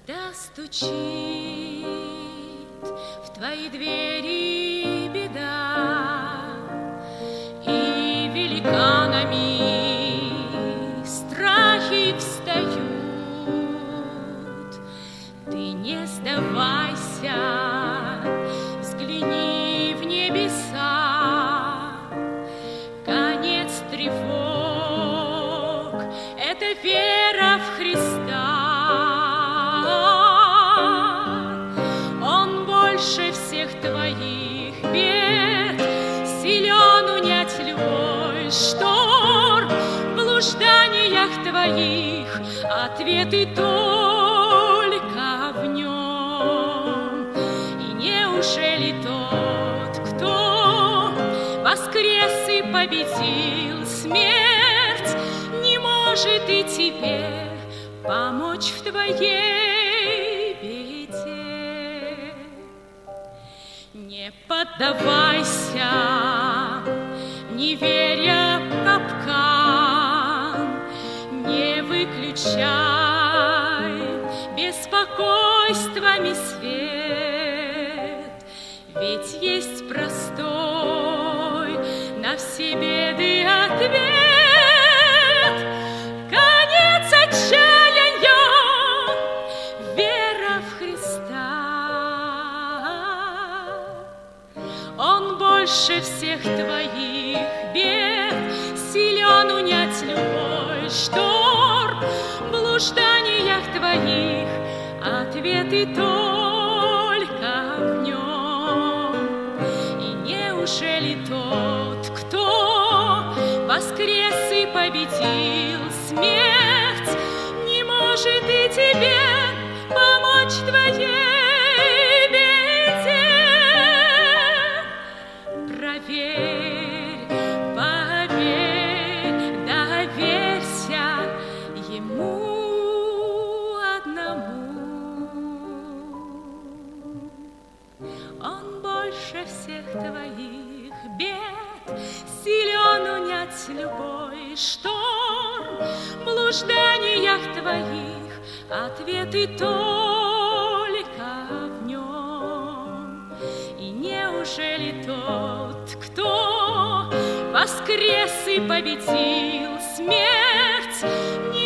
Когда стучит в твои двери беда, и великанами страхи встают, ты не сдавайся, взгляни в небеса. Конец тревог — это вера в Христа. Больше всех твоих бед силен унять любой шторм. В блужданиях твоих ответы только в нем. И неужели тот, кто воскрес и победил смерть, не может и тебе помочь в твоей беде? Не поддавайся, не веря в капкан, не выключай беспокойствами свет, ведь есть простой на все беды ответ. Конец отчаяния — вера в Христа. Он больше всех твоих бед силен унять любой шторм. В блужданиях твоих ответы только в нем. И неужели тот, кто воскрес и победил смерть, не может и тебе помочь в твоей? Проверь, поверь, доверься Ему одному. Он больше всех твоих бед силен унять любой шторм. В блужданиях твоих ответы только в нем. И неужели тот, кто воскрес и победил смерть, не